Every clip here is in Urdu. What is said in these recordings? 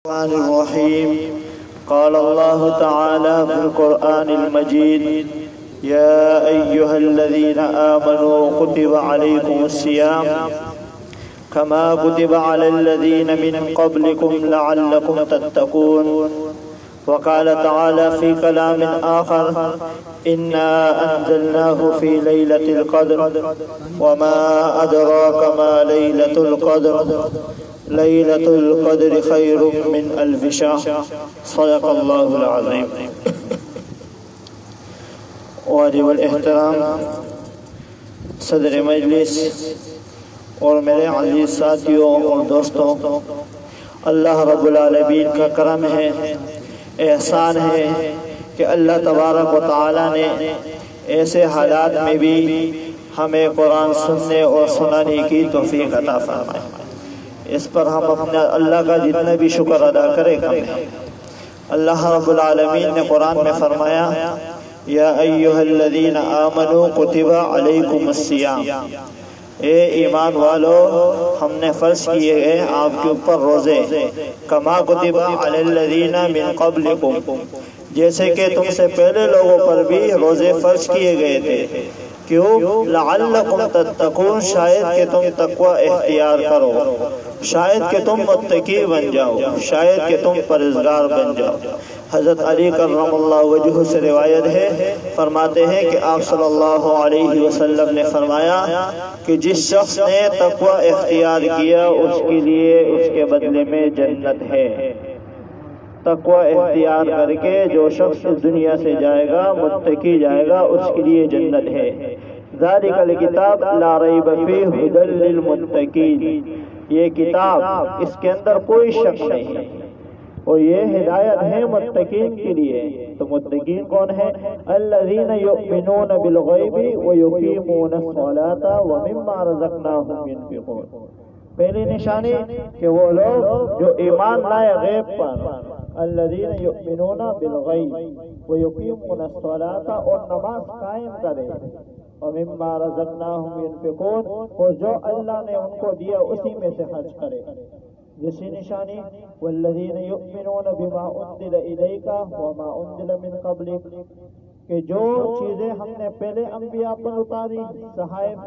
الرحمن الرحيم. قال الله تعالى في القرآن المجيد: يا أيها الذين آمنوا كتب عليكم الصيام كما كتب على الذين من قبلكم لعلكم تتقون. وقال تعالى في كلام آخر: إنا أنزلناه في ليلة القدر وما أدراك ما ليلة القدر ليلة القدر خير من ألف شهر. صدق الله العظيم. واجب الاحترام صدر مجلس اور میرے عزیز ساتھیوں اور دوستوں، اللہ رب العالمین کا کرم ہے، احسان ہے کہ اللہ تبارک و تعالی نے ایسے حالات میں بھی ہمیں قرآن سننے اور سنانے کی توفیق عطا فرمائے۔ اس پر ہم اپنے اللہ کا جتنا بھی شکر ادا کریں کم ہے۔ اللہ رب العالمین نے قرآن میں فرمایا: یا ایہا الذین آمنوا کتب علیکم الصیام، اے ایمان والو، ہم نے فرض کیے ہیں آپ کے اوپر روزے، کما کتب علی الذین من قبلکم، جیسے کہ تم سے پہلے لوگوں پر بھی روزے فرض کیے گئے تھے۔ کیوں؟ لعلکم تتقون، شاید کہ تم تقوی اختیار کرو، شاید کہ تم متقی بن جاؤ، شاید کہ تم پرہیزگار بن جاؤ۔ حضرت علی کرم اللہ وجہہ سے روایت ہے، فرماتے ہیں کہ آپ صلی اللہ علیہ وسلم نے فرمایا کہ جس شخص نے تقوی اختیار کیا اس کے لیے اس کے بدلے میں جنت ہے۔ تقوی اختیار کر کے جو شخص اس دنیا سے جائے گا، متقی جائے گا، اس کے لیے جنت ہے۔ ذالک الکتاب لا ریب فیہ ھدی للمتقین، یہ کتاب، اس کے اندر کوئی شک نہیں ہے اور یہ ہدایت ہے متقین کے لیے۔ تو متقین کون ہیں؟ الذین یؤمنون بالغیب ویقیمون الصلاۃ ومما رزقناہم ینفقون۔ پہلی نشانی کہ وہ لوگ جو ایمان لائے غیب پر، الذین یؤمنون بالغیب ویقیمون الصلاۃ، اور نماز قائم کرے، ومما رزقناہم ینفقون، اور جو اللہ نے ان کو دیا اسی میں سے خرچ کرے۔ جیسی نشانی والذین یؤمنون بما انزل الیک وما انزل من قبلک، کہ جو چیزیں ہم نے پہلے انبیاء پر اتاری، صحائف،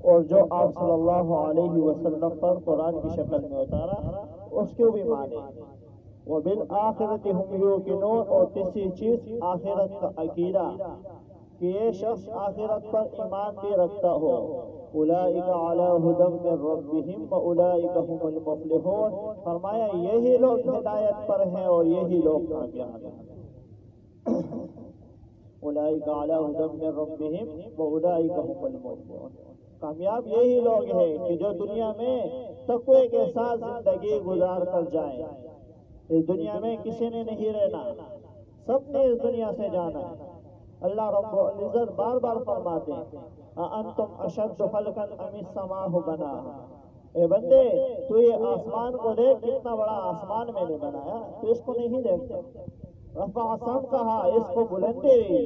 اور جو آپ صلی اللہ علیہ وسلم پر قرآن کی شکل میں اتارا، اس کو بھی مانے۔ وبالآخرۃ ہم یوقنون، اور تیسری چیز آخرت کا عقیدہ، کہ یہ شخص آخرت پر ایمان بھی رکھتا ہو۔ اولئک علی ھدی من ربہم واولئک ھم المفلحون، فرمایا یہی لوگ ہدایت پر ہیں اور یہی لوگ کامیاب ہیں۔ اولئک علی ھدی من ربہم واولئک ھم المفلحون، کامیاب یہی لوگ ہیں کہ جو دنیا میں تقوی کے ساتھ زندگی گزار کر جائیں۔ اس دنیا میں کسی نے نہیں رہنا، سب نے اس دنیا سے جانا۔ اللہ رب العزت بار بار فرماتے ہیں: اَأَنْتُمْ أَشَدُّ خَلْقًا أَمِ السَّمَاءُ بَنَاهَا، اے بندے تو یہ آسمان کو دیکھ، کتنا بڑا آسمان میں نے بنایا، تو اس کو نہیں دیکھتا۔ رفع سمکها، اس کو بلندی دی،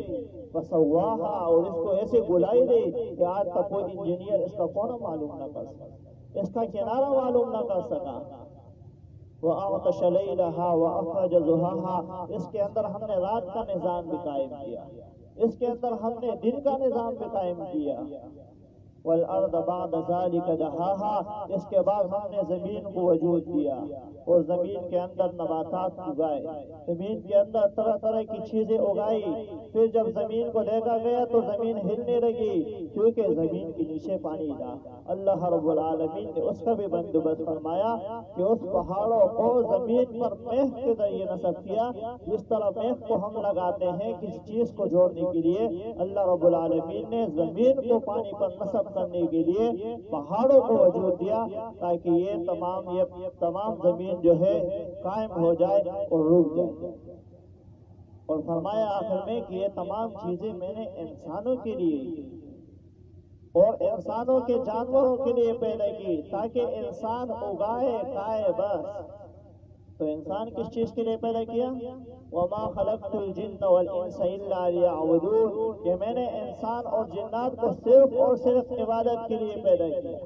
وسواها، اور اس کو ایسے گلائی دی کہ آج تک کوئی انجینئر اس کا کونا معلوم نہ کر سکا، اس کا کنارہ معلوم نہ کر سکا۔ وَأَغْطَشَ لَيْلَهَا وَأَخْرَجَ ضُحَاهَا، اس کے اندر ہم نے رات کا نظام بھی قائم کیا، اس کے اندر ہم نے دن کا نظام بھی قائم کیا۔ وَالْأَرْضَ بَعْدَ ذَلِكَ دَحَاهَا، اس کے بعد ہم نے زمین کو وجود دیا اور زمین کے اندر نباتات اگائے، زمین کے اندر طرح طرح کی چیزیں اگائی۔ پھر جب زمین کو دیکھا گیا تو زمین ہلنے لگی، کیونکہ زمین کے نیچے پانی تھا۔ اللہ رب العالمین نے اس کا بھی بندوبست فرمایا کہ اس پہاڑوں کو زمین پر میخ کے ذریعے نصب کیا۔ جس طرح میخ کو ہم لگاتے ہیں کسی چیز کو جوڑنے کے لیے، اللہ رب العالمین نے زمین کو پانی پر نصب کرنے کے لیے پہاڑوں کو وجود دیا، تاکہ یہ تمام زمین جو ہے قائم ہو جائے اور رک جائے۔ اور فرمایا آخر میں کہ یہ تمام چیزیں میں نے انسانوں کے لیے اور انسانوں کے جانوروں کے لیے پیدا کی، تاکہ انسان اگائے کھائے بس۔ تو انسان کس چیز کے لیے پیدا کیا؟ وَمَا خَلَقْتُ الْجِنَّ وَالْإِنسَ إِلَّا لِيَعْبُدُونِ، کہ میں نے انسان اور جنات کو صرف اور صرف عبادت کے لیے پیدا کیا۔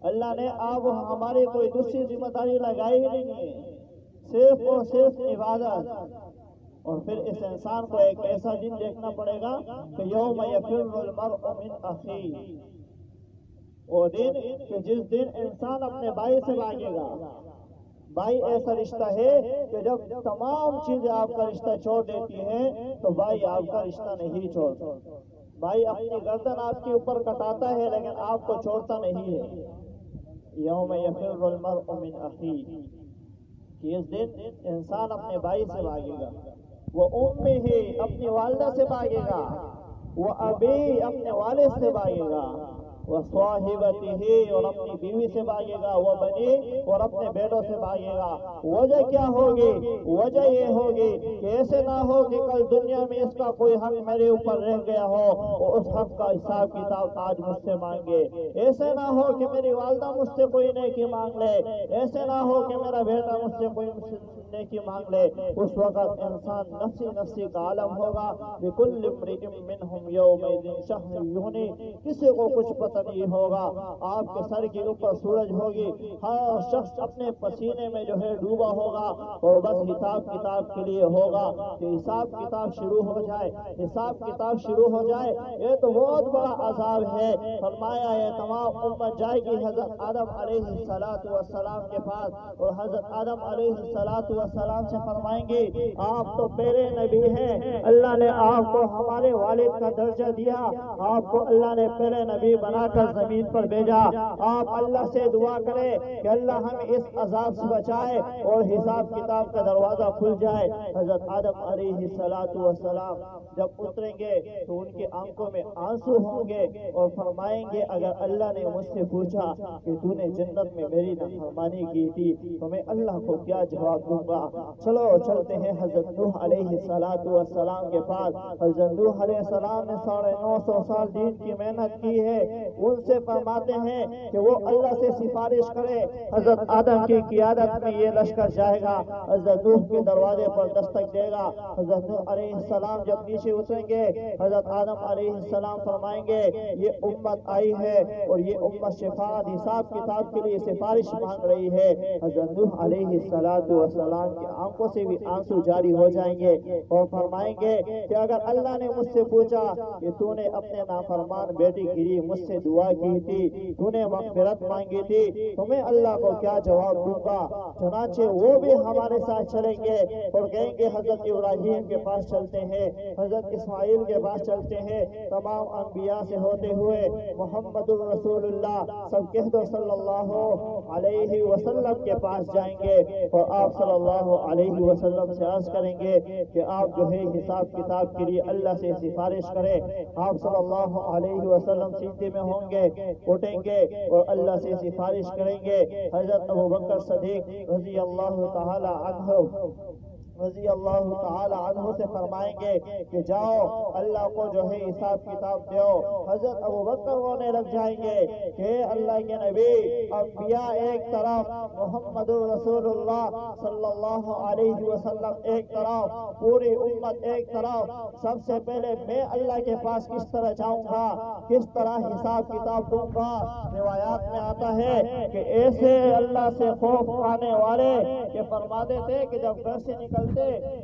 اللہ نے اب ہماری کوئی دوسری ذمہ داری لگائی نہیں ہے، صرف اور صرف عبادت. اور پھر اس انسان کو ایک ایسا دن دیکھنا پڑے گا کہ یوم یفر المرء من اخیہ، وہ دن کہ جس دن انسان اپنے بھائی سے بھاگے گا. بھائی ایسا رشتہ ہے کہ جب تمام چیزیں آپ کا رشتہ چھوڑ دیتی ہیں تو بھائی آپ کا رشتہ نہیں چھوڑتا. بھائی اپنی گردن آپ کے اوپر کٹاتا ہے لیکن آپ کو چھوڑتا نہیں ہے. یوم یفر المرء من اخیہ، کہ اس دن انسان اپنے بھائی سے بھاگے گا. وہ امہ اپنی والدہ سے بھاگے گا، وہ ابی اپنے والد سے بھاگے گا، وہ صاحبتہ اور اپنی بیوی سے بھاگے گا، وہ بنی اور اپنے بیٹوں سے بھاگے گا. وجہ کیا ہوگی؟ وجہ یہ ہوگی کہ ایسے نہ ہو کہ کل دنیا میں اس کا کوئی حق میرے اوپر رہ گیا ہو اور اس حق کا حساب کتاب آج مجھ سے مانگے. ایسے نہ ہو کہ میری والدہ مجھ سے کوئی نیکی مانگ لے، ایسے نہ ہو کہ میرا بیٹا مجھ سے کوئی نیکی مانگ لے. اس وقت انسان نفسی نفسی کا عالم ہوگا. لکل امرئ منہم یومئذ شأن یغنی، کسی کو کچھ پتہ نہیں ہوگا. آپ کے سر کے اوپر سورج ہوگی، ہر شخص اپنے پسینے میں جو ہے ڈوبا ہوگا اور بس حساب کتاب کے لیے ہوگا کہ حساب کتاب شروع ہو جائے. حساب کتاب شروع ہو جائے یہ تو بہت بڑا عذاب ہے. فرمایا یہ تمام امت جائے گی حضرت آدم علیہ السلام کے پاس اور حضرت آدم علیہ السلام سے فرمائیں گے آپ تو پہلے نبی ہیں، اللہ نے آپ کو ہمارے والد کا درجہ دیا، آپ کو اللہ نے پہلے نبی بنا کر زمین پر بھیجا. آپ اللہ سے دعا کریں کہ اللہ ہمیں اس عذاب سے بچائے اور حساب کتاب کا دروازہ کھل جائے. حضرت آدم علیہ السلام جب اتریں گے تو ان کے آنکھوں میں آنسو ہوں گے اور فرمائیں گے اگر اللہ نے مجھ سے پوچھا کہ تو نے جنت میں میری نافرمانی کی تھی تو میں اللہ کو کیا جواب دوں گا. چلو چلتے ہیں حضرت نوح علیہ السلام کے پاس. حضرت نوح علیہ السلام نے 950 سال دین کی محنت کی ہے. ان سے فرماتے ہیں کہ وہ اللہ سے سفارش کرے. حضرت آدم کی قیادت میں یہ لشکر جائے گا، حضرت نوح کے دروازے پر دستک دے گا. حضرت نوح علیہ السلام جب نیچے اتریں گے حضرت آدم علیہ السلام فرمائیں گے یہ امت آئی ہے اور یہ امت شفاعت حساب کتاب کے لیے سفارش مانگ رہی ہے. حضرت نوح علیہ السلام کی آنکھوں سے بھی آنسو جاری ہو جائیں گے اور فرمائیں گے کہ اگر اللہ نے مجھ سے پوچھا کہ تو نے اپنے نافرمان بیٹی کے لیے مجھ سے دعا کی تھی، تو نے مغفرت مانگی تھی، تو میں اللہ کو کیا جواب دوں گا. چنانچہ وہ بھی ہمارے ساتھ چلیں گے اور کہیں گے حضرت ابراہیم کے پاس چلتے ہیں، حضرت اسماعیل کے پاس چلتے ہیں، تمام انبیاء سے ہوتے ہوئے محمد الرسول اللہ سب کہہ دو صلی اللہ علیہ وسلم کے پاس جائیں گے اور آپ صلی اللہ علیہ وسلم سے عرض کریں گے کہ آپ جو ہے حساب کتاب کے لیے اللہ سے سفارش کریں. آپ صلی اللہ علیہ وسلم سیدھے میں ہوں گے، اٹھیں گے اور اللہ سے سفارش کریں گے. حضرت ابوبکر صدیق رضی اللہ تعالی عنہ سے فرمائیں گے کہ جاؤ اللہ کو جو ہے حساب کتاب دیو. حضرت ابوبکر رونے لگ جائیں گے کہ اللہ کے نبی انبیاء ایک طرف، محمد رسول اللہ صلی اللہ علیہ وسلم ایک طرف، پوری امت ایک طرف، سب سے پہلے میں اللہ کے پاس کس طرح جاؤں گا، کس طرح حساب کتاب دوں گا. روایات میں آتا ہے کہ ایسے اللہ سے خوف کھانے والے کہ فرماتے تھے کہ جب گھر سے نکلتے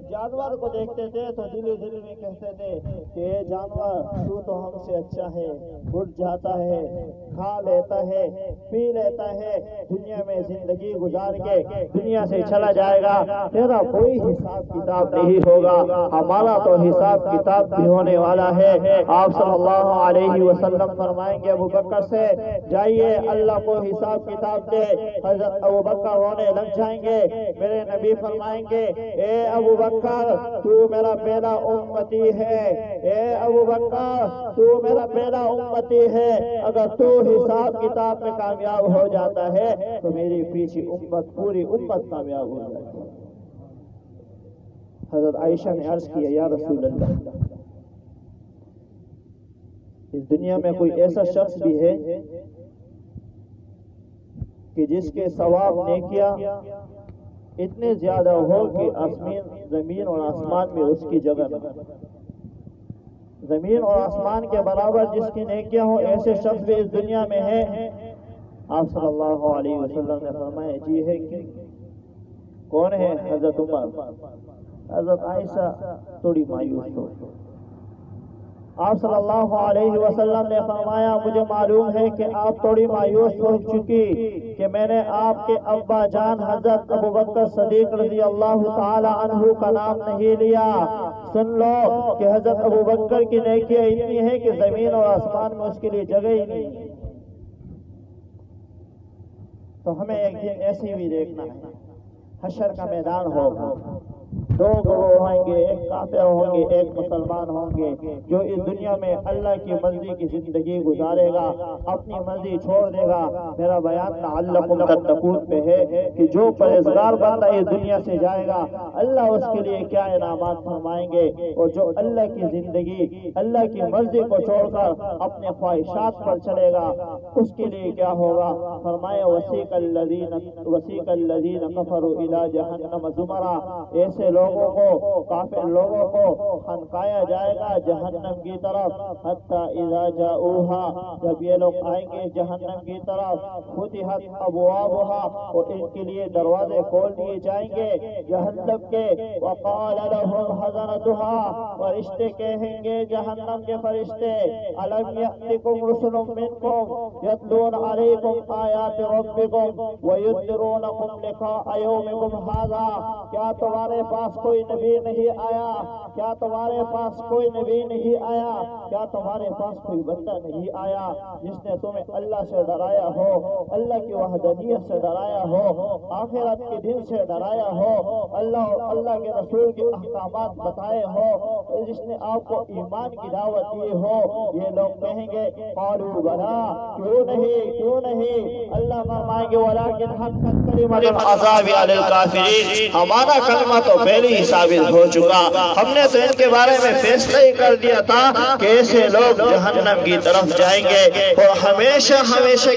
جانور کو دیکھتے تھے تو دل میں کہتے تھے کہ یہ جانور تو ہم سے اچھا ہے، اٹھ جاتا ہے، کھا لیتا ہے، پی لیتا ہے، دنیا میں زندگی گزار کے دنیا سے چلا جائے گا، تیرا کوئی حساب کتاب نہیں ہوگا، ہمارا تو حساب کتاب بھی ہونے والا ہے. آپ صلی اللہ علیہ وسلم فرمائیں گے ابوبکر سے جائیے اللہ کو حساب کتاب دے. حضرت ابوبکر رونے لگ جائیں گے. میرے نبی فرمائیں گے اے ابوبکر تو میرا پہلا امتی ہے، اے ابوبکر تو میرا پہلا امتی ہے، اگر تو حساب کتاب میں کامیاب ہو جاتا ہے تو میری پیچھے امت پوری امت کامیاب ہو جاتی ہے. حضرت عائشہ نے عرض کیا یا رسول اللہ اس دنیا میں کوئی ایسا شخص بھی ہے کہ جس کے ثواب نیکیاں اتنے زیادہ ہو کہ زمین اور آسمان میں اس کی جگہ نہ، زمین اور آسمان کے برابر جس کی نیکیاں ہوں ایسے شخص بھی اس دنیا میں ہے. آپ صلی اللہ علیہ وسلم نے فرمایا جی ہے کہ کون ہے؟ حضرت عمر۔ حضرت عائشہ تھوڑی مایوس ہو۔ آپ صلی اللہ علیہ وسلم نے فرمایا مجھے معلوم ہے کہ آپ تھوڑی مایوس ہو چکی کہ میں نے آپ کے ابا جان حضرت ابوبکر صدیق رضی اللہ تعالی عنہ کا نام نہیں لیا۔ سن لو کہ حضرت ابوبکر کی نیکیاں اتنی ہیں کہ زمین اور آسمان میں اس کے لیے جگہ ہی نہیں۔ تو ہمیں ایک دن ایسے بھی دیکھنا ہے، حشر کا میدان ہوگا، دو گروہ ہوں گے، ایک کافر ہوں گے، ایک مسلمان ہوں گے۔ جو اس دنیا میں اللہ کی مرضی کی زندگی گزارے گا، اپنی مرضی چھوڑ دے گا۔ میرا بیان لعلکم تتقون پہ ہے کہ جو پرہیزگار بندہ اس دنیا سے جائے گا، اللہ اس کے لیے کیا انعامات فرمائیں گے، اور جو اللہ کی زندگی، اللہ کی مرضی کو چھوڑ کر اپنے خواہشات پر چلے گا، اس کے لیے کیا ہوگا؟ فرمایا وسیق الذین کفروا الی جہنم زمرا، ایسے لوگوں کو، کافر لوگوں کو خنقایا جائے گا جہنم کی طرف۔ حتی اذا جاؤوها، جب یہ لوگ آئیں گے جہنم کی طرف، فتحت ابوابها، اور ان کے لیے دروازے کھول دیے جائیں گے جہنم کے۔ وقال لهم خزنتها، فرشتے کہیں گے جہنم کے فرشتے، الم یأتکم رسل منکم یتلون علیکم آیات ربکم وینذرونکم لقاء یومکم ھذا، کیا تمہارے پاس کوئی نبی نہیں آیا؟ کیا تمہارے پاس کوئی نبی نہیں آیا؟ کیا تمہارے پاس کوئی بندہ نہیں آیا جس نے تمہیں اللہ سے ڈرایا ہو، اللہ کی وحدانیت سے ڈرایا ہو، آخرت کے دن سے ڈرایا ہو، اللہ کے رسول کے احکامات بتائے ہو، جس نے آپ کو ایمان کی دعوت دی ہو؟ یہ لوگ کہیں گے قالوا بلا، کیوں نہیں؟ اللہ فرمائیں گے ولیکن حقت کلمۃ العذاب علی الکافرین، ہمارا کلمہ تو پہلے ہی ثابت ہو چکا، ہم نے تو ان کے بارے میں فیصلہ ہی کر دیا تھا کہ ایسے لوگ جہنم کی طرف جائیں گے اور ہمیشہ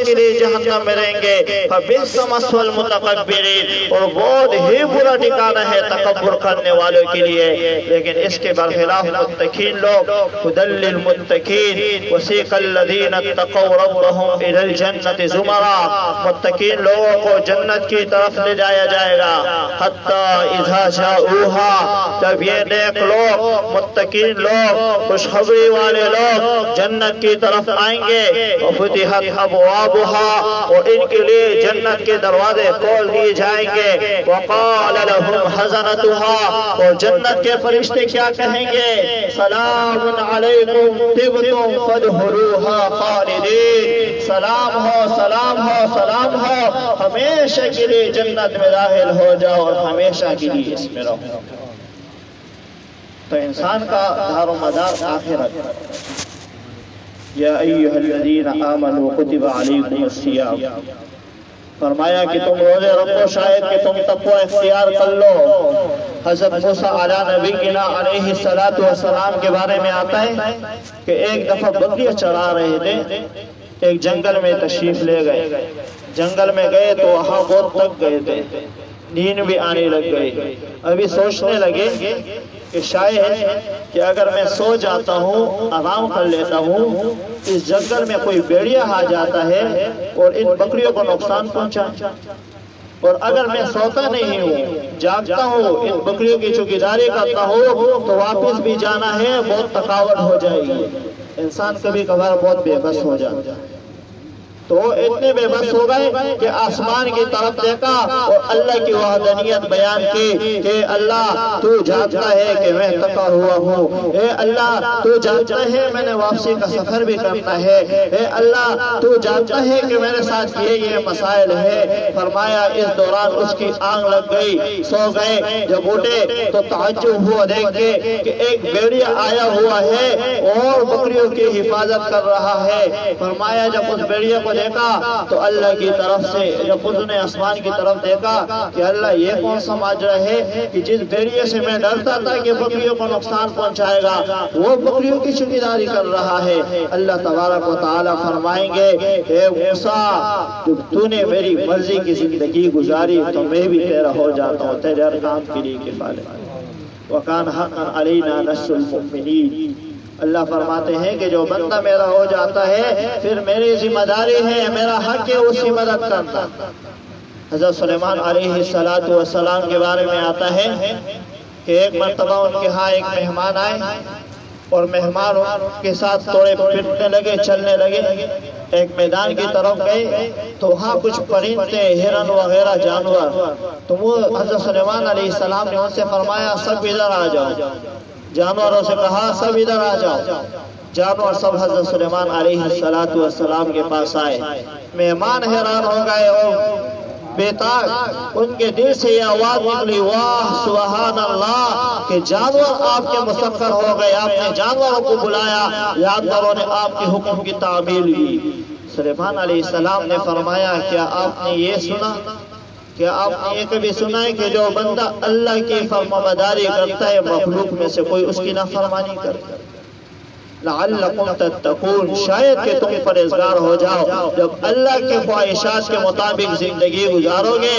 کے لیے جہنم میں رہیں گے۔ فبئس مثوى المتکبرین، اور بہت ہی برا ٹھکانہ ہے تکبر کرنے والوں کے لیے۔ لیکن اس کے برخلاف متقین لوگ، ھدی للمتقین، وسیق الذین اتقوا ربهم الی الجنۃ زمرا، متقین لوگوں کو جنت کی طرف لے جایا جائے گا۔ حتی اذا جاؤوها، جب یہ نیک لوگ، متقین لوگ، خوشخبری والے لوگ جنت کی طرف آئیں گے، وفتحت ابوابها، اور ان کے لیے جنت کے دروازے کھول دیے جائیں گے۔ وقال لهم خزنتها، اور جنت کے فرشتے کیا کہیں گے؟ سلام علیکم طبتم فادخلوها خالدین، سلام ہو، ہمیشہ کے لیے جنت میں داخل ہو جاؤ اور ہمیشہ کے لیے اس میں رہو۔ تو انسان کا دار و مدار آخرت۔ یا ایھا الذین آمنوا کتب علیکم الصیام، فرمایا کہ تم روزے رکھو شاید کہ تم تقوی اختیار کر لو۔ حضرت موسیٰ علیہ نبینا علیہ السلام کے بارے میں آتا ہے کہ ایک دفعہ بکریاں چرا رہے تھے، ایک جنگل میں تشریف لے گئے، جنگل میں گئے تو وہاں بہت تھک گئے تھے، نیند بھی آنے لگ گئی۔ ابھی سوچنے لگے کہ شاید کہ اگر میں سو جاتا ہوں، آرام کر لیتا ہوں، اس جنگل میں کوئی بھیڑیا آ جاتا ہے اور ان بکریوں کو نقصان پہنچا، اور اگر میں سوتا نہیں ہوں، جاگتا ہوں، ان بکریوں کی چوکیداری کرتا ہوں، تو واپس بھی جانا ہے، بہت تھکاوٹ ہو جائے گی۔ انسان کبھی کبھار بہت بے بس ہو جاتا ہے۔ تو اتنے بے بس ہو گئے کہ آسمان کی طرف دیکھا اور اللہ کی وحدانیت بیان کی کہ اللہ تو جانتا ہے کہ میں تھکا ہوا ہوں، اے اللہ تو جانتا ہے میں نے واپسی کا سفر بھی کرنا ہے، اے اللہ تو جانتا ہے کہ میرے ساتھ یہ مسائل ہے۔ فرمایا اس دوران اس کی آنکھ لگ گئی، سو گئے، جب اٹھے تو تعجب ہوا دیکھ کے کہ ایک بھیڑیا آیا ہوا ہے اور بکریوں کی حفاظت کر رہا ہے۔ فرمایا جب اس بھیڑیا کو دیکھا تو اللہ کی طرف سے، جب اس نے آسمان کی طرف دیکھا کہ اللہ یہ کون سا ماجرا ہے کہ جس بھیڑیے سے میں ڈرتا تھا کہ بکریوں کو نقصان پہنچائے گا، وہ بکریوں کی چوکیداری کر رہا ہے۔ اللہ تبارک و تعالی فرمائیں گے اے موسیٰ جب تو نے میری مرضی کی زندگی گزاری تو میں بھی تیرا ہو جاتا ہوں، تیرے ہر کام کے لیے کفایت۔ وَكَانَ حَقًّا عَلَيْنَا نَصْرُ الْمُؤْمِنِينَ، اللہ فرماتے ہیں کہ جو بندہ میرا ہو جاتا ہے پھر میری ذمہ داری ہے، میرا حق ہے اس کی مدد کرنا۔ حضرت سلیمان علیہ السلام کے بارے میں آتا ہے کہ ایک مرتبہ ان کے ہاں ایک مہمان آئے اور مہمان کے ساتھ تھوڑے پھرنے لگے، چلنے لگے، ایک میدان کی طرف گئے تو وہاں کچھ پرندے، ہرن وغیرہ جانور، تو وہ حضرت سلیمان علیہ السلام نے ان سے فرمایا سب ادھر آ جاؤ، جانوروں سے کہا سب ادھر آ جاؤ، جانور سب حضرت سلیمان علیہ السلام کے پاس آئے، مہمان حیران ہو گئے اور بیتاب ان کے دل سے یہ آواز نکلی واہ سبحان اللہ کہ جانور آپ کے مسخر ہو گئے، آپ نے جانوروں کو بلایا، جانوروں نے آپ کے حکم کی تعمیل کی۔ سلیمان علیہ السلام نے فرمایا کیا آپ نے یہ سنا، کیا آپ نے یہ کبھی سنا ہے کہ جو بندہ اللہ کی فرمانبرداری کرتا ہے مخلوق میں سے کوئی اس کی نافرمانی کرتا ہے؟ لعلکم تتقون، شاید کہ تم پرہیزگار ہو جاؤ۔ جب اللہ کے خواہشات کے مطابق زندگی گزارو گے،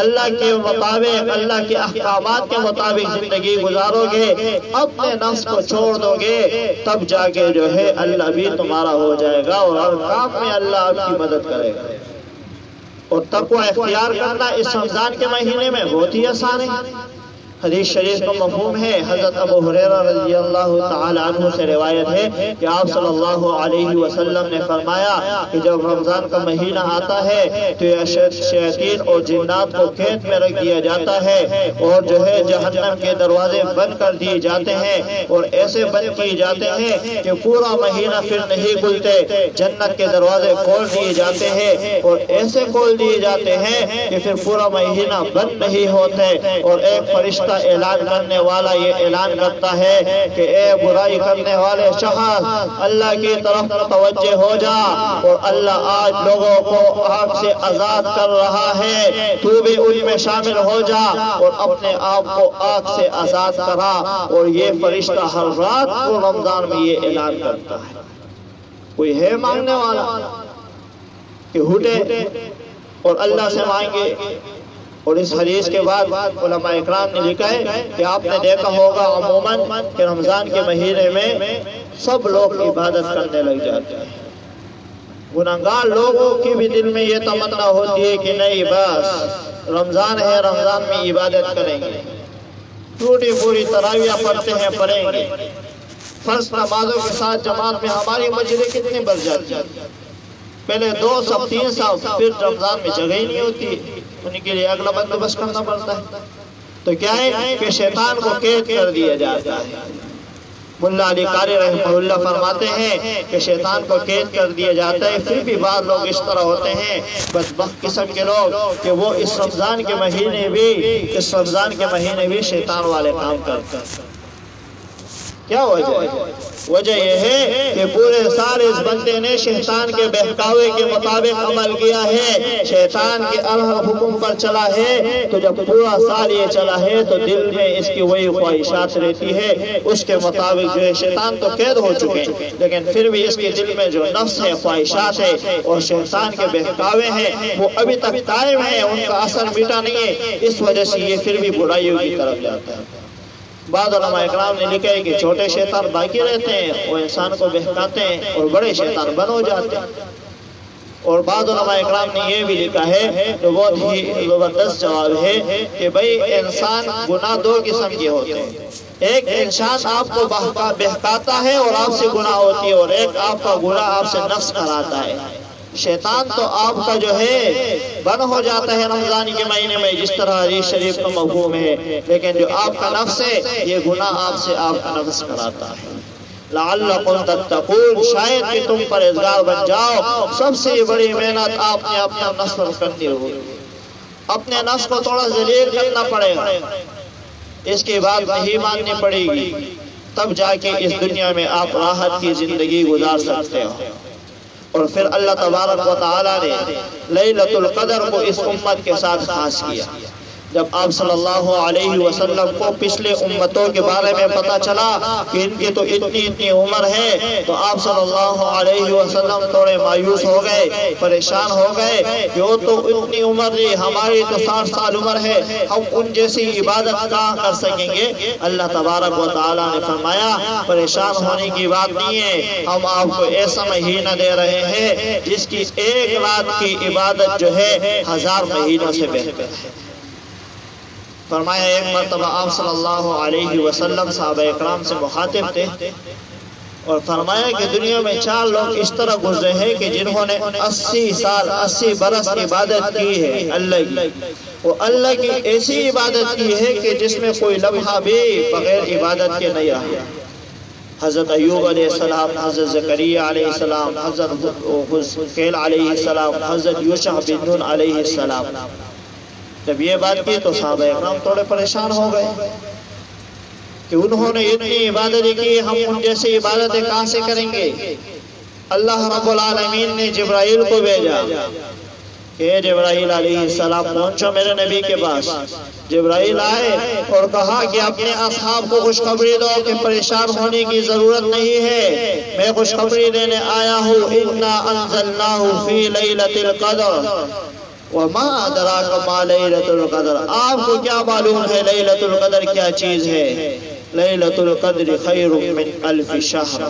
اللہ کے مطابق، اللہ کے احکامات کے مطابق زندگی گزارو گے، اپنے نفس کو چھوڑ دو گے، تب جا کے جو ہے اللہ بھی تمہارا ہو جائے گا اور ہر کام میں اللہ آپ کی مدد کرے گا۔ اور تقوی اختیار کرنا اس رمضان کے مہینے میں بہت ہی آسان ہے۔ حدیث شریف کا مفہوم ہے، حضرت ابو ہریرہ رضی اللہ تعالی عنہ سے روایت ہے کہ آپ صلی اللہ علیہ وسلم نے فرمایا کہ جب رمضان کا مہینہ آتا ہے تو یہ شیاطین اور جنات کو قید میں رکھ دیا جاتا ہے اور جو ہے جہنم کے دروازے بند کر دیے جاتے ہیں اور ایسے بند کیے جاتے ہیں کہ پورا مہینہ پھر نہیں کھلتے، جنت کے دروازے کھول دیے جاتے ہیں اور ایسے کھول دیے جاتے ہیں کہ پھر پورا مہینہ بند نہیں ہوتے، اور ایک فرشتہ اعلان کرنے والا یہ اعلان کرتا ہے کہ اے برائی کرنے والے شخص اللہ کی طرف متوجہ ہو جا، اور اللہ آج لوگوں کو آگ سے آزاد کر رہا ہے، تو بھی ان میں شامل ہو جا اور اپنے آپ کو آگ سے آزاد کرا۔ اور یہ فرشتہ ہر رات کو رمضان میں یہ اعلان کرتا ہے۔ کوئی ہے مانگنے والا کہ اٹھے اور اللہ سے مانگے؟ اور اس حدیث کے بعد علماء اکرام نے لکھا ہے کہ آپ نے دیکھا ہوگا عموماً کہ رمضان کے مہینے میں سب لوگ عبادت کرنے لگ جاتے ہیں۔ گناہگار لوگوں کی بھی دل میں یہ تمنا ہوتی ہے کہ نہیں بس رمضان ہے، رمضان میں عبادت کریں گے، ٹوٹی پوری تراویح پڑھتے ہیں، پڑھیں گے، فرض نمازوں کے ساتھ جماعت میں ہماری مسجدیں کتنی بڑھ جاتی ہیں، پہلے 2 سال 3 سال پھر رمضان میں جگہ ہی نہیں ہوتی، ان کے لیے اگلا بندوبست کرنا پڑتا ہے۔ تو کیا ہے کہ شیطان کو قید کر دیا جاتا ہے۔ ملا علی قاری رحمہ اللہ فرماتے ہیں کہ شیطان کو قید کر دیا جاتا ہے، پھر بھی بعض لوگ اس طرح ہوتے ہیں بدبخت قسم کے لوگ کہ وہ اس رمضان کے مہینے بھی شیطان والے کام کرتے ہیں۔ کیا وجہ ہے؟ وجہ یہ ہے کہ پورے سال اس بندے نے شیطان کے بہکاوے کے مطابق عمل کیا ہے، شیطان کے حکم پر چلا ہے، تو جب پورا سال یہ چلا ہے تو دل میں اس کی وہی خواہشات رہتی ہے، اس کے مطابق جو ہے شیطان تو قید ہو چکے، لیکن پھر بھی اس کے دل میں جو نفس ہے، خواہشات ہے اور شیطان کے بہکاوے ہیں وہ ابھی تک قائم ہیں، ان کا اثر مٹا نہیں ہے، اس وجہ سے یہ پھر بھی برائیوں کی طرف جاتا ہے۔ بعض علماء اکرام نے لکھا ہے کہ چھوٹے شیطان باقی رہتے ہیں، وہ انسان کو بہکاتے ہیں اور بڑے شیطان بن ہو جاتے ہیں۔ اور بعض علماء اکرام نے یہ بھی لکھا ہے جو بہت ہی زبردست جواب ہے کہ بھئی انسان گناہ 2 قسم کے ہوتے ہیں، ایک انسان آپ کو بہکاتا ہے اور آپ سے گناہ ہوتی ہے، اور ایک آپ کا گناہ آپ سے نفس کراتا ہے۔ شیطان تو آپ کا جو ہے بن ہو جاتا ہے رمضان کے مہینے میں، جس طرح حدیث شریف کا مفہوم ہے، لیکن جو آپ کا نفس ہے یہ گناہ آپ سے آپ کا نفس کراتا ہے۔ لعلکم تتقون، شاید کہ تم پرہیزگار بن جاؤ۔ سب سے بڑی محنت آپ نے اپنا نفس پر کرنی ہوگی، اپنے نفس کو تھوڑا ذلیل کرنا پڑے گا، اس کی بات نہیں ماننی پڑے گی، تب جا کے اس دنیا میں آپ راحت کی زندگی گزار سکتے ہو۔ اور پھر اللہ تبارک و تعالی نے لیلۃ القدر کو اس امت کے ساتھ خاص کیا۔ جب آپ صلی اللہ علیہ وسلم کو پچھلے امتوں کے بارے میں پتا چلا کہ ان کی تو اتنی عمر ہے، تو آپ صلی اللہ علیہ وسلم تھوڑے مایوس ہو گئے، پریشان ہو گئے کہ وہ تو اتنی عمر نہیں، ہماری تو 60 سال عمر ہے، ہم ان جیسی عبادت کہاں کر سکیں گے؟ اللہ تبارک و تعالیٰ نے فرمایا پریشان ہونے کی بات نہیں ہے، ہم آپ کو ایسا مہینہ دے رہے ہیں جس کی ایک رات کی عبادت جو ہے 1000 مہینوں سے بہتر ہے۔ فرمایا ایک مرتبہ آپ صلی اللہ علیہ وسلم صحابہ اکرام سے مخاطب تھے اور فرمایا کہ دنیا میں 4 لوگ اس طرح گزرے ہیں کہ جنہوں نے 80 برس عبادت کی ہے اللہ کی، وہ اللہ کی ایسی عبادت کی ہے کہ جس میں کوئی لمحہ بھی بغیر عبادت کے نہیں رہا۔ حضرت ایوب علیہ السلام، حضرت زکریا علیہ السلام، حضرت حزقیل علیہ السلام، حضرت یوشع بن نون علیہ السلام، جب یہ بات کی تو صحابہ اکرام تھوڑے پریشان ہو گئے کہ انہوں نے اتنی عبادتیں کی، ہم ان جیسی عبادتیں کہاں سے کریں گے؟ اللہ رب العالمین نے جبرائیل کو بھیجا کہ جبرائیل علیہ السلام پہنچو میرے نبی کے پاس۔ جبرائیل آئے اور کہا کہ اپنے اصحاب کو خوشخبری دو کہ پریشان ہونے کی ضرورت نہیں ہے، میں خوشخبری دینے آیا ہوں، اِنَّا أَنزَلْنَاهُ فِي لَيْلَةِ الْقَدْرِ وَمَا أَدْرَاكَ مَا لَيْلَةُ الْقَدْرِ۔ آپ کو کیا معلوم ہے لیلۃ القدر کیا چیز ہے؟ لیلۃ القدر خیر من 1000 شہر،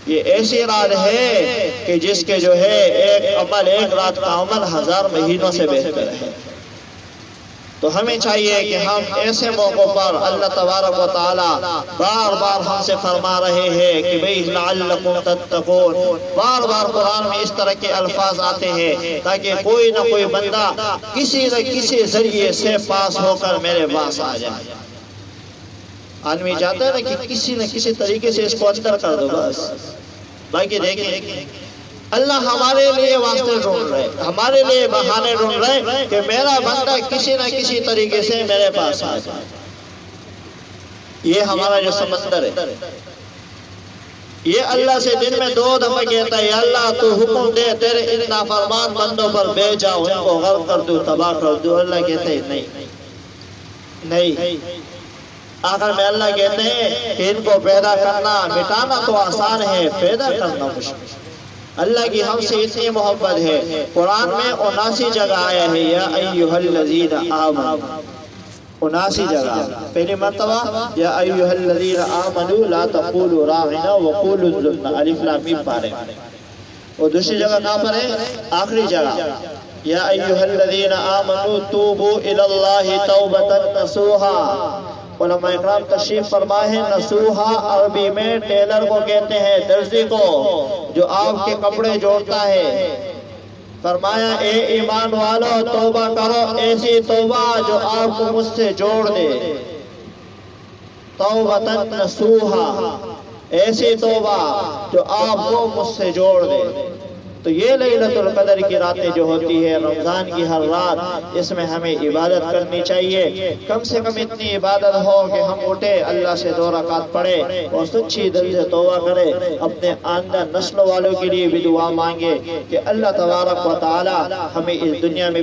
یہ ایسی رات ہے کہ جس کے جو ہے ایک رات کا عمل 1000 مہینوں سے بہتر ہے۔ تو ہمیں چاہیے کہ ہم ایسے موقع پر اللہ تبارک و تعالی بار بار ہم سے فرما رہے ہیں کہ بھئی لعلکم تتقون، بار بار قرآن میں اس طرح کے الفاظ آتے ہیں تاکہ کوئی نہ کوئی بندہ کسی نہ کسی ذریعے سے پاس ہو کر میرے پاس آ جائے۔ آدمی چاہتا ہے نا کہ کسی نہ کسی طریقے سے اس کو اندر کر دو بس، باقی دیکھیں اللہ ہمارے لیے واسطے ڈھونڈ رہے، ہمارے لیے بہانے ڈھونڈ رہے کہ میرا بندہ کسی نہ کسی طریقے سے میرے پاس آ جائے۔ یہ ہمارا جو سمندر ہے، یہ اللہ سے دن میں 2 دفعہ کہتا ہے یا اللہ تو حکم دے تیرے ان نافرمان بندوں پر بے جاؤ، ان کو غرق کر دو، تباہ کر دو۔ اللہ کہتے ہیں نہیں۔ آخر میں اللہ کہتے ہیں کہ ان کو پیدا کرنا مٹانا تو آسان ہے، پیدا کرنا مشکل۔ اللہ کی ہم سے اتنی محبت ہے، قرآن میں 79 جگہ آیا ہے یا ایھا الذین آمنوا، 79 جگہ۔ پہلی مرتبہ یا ایھا الذین آمنوا لا تقولوا راعنا وقولوا انظرنا، الف لام میم پارے، اور دوسری جگہ کہاں پر ہے؟ آخری جگہ یا ایھا الذین آمنوا توبوا الی اللہ توبۃ نصوحا۔ علماء اکرام تشریف فرما ہے، نصوحا عربی میں ٹیلر کو کہتے ہیں، درزی کو جو آپ کے کپڑے جوڑتا ہے۔ فرمایا اے ایمان والو توبہ کرو، ایسی توبہ جو آپ کو مجھ سے جوڑ دے، توبۃ نصوحا، ایسی توبہ جو آپ کو مجھ سے جوڑ دے۔ تو یہ لیلۃ القدر کی راتیں جو ہوتی ہے، رمضان کی ہر رات، اس میں ہمیں عبادت کرنی چاہیے۔ کم سے کم اتنی عبادت ہو کہ ہم اٹھے اللہ سے 2 رکعت پڑھے اور سچی دل سے توبہ کرے، اپنے آئندہ نسل والوں کے لیے بھی دعا مانگے کہ اللہ تبارک و تعالی ہمیں اس دنیا میں بھی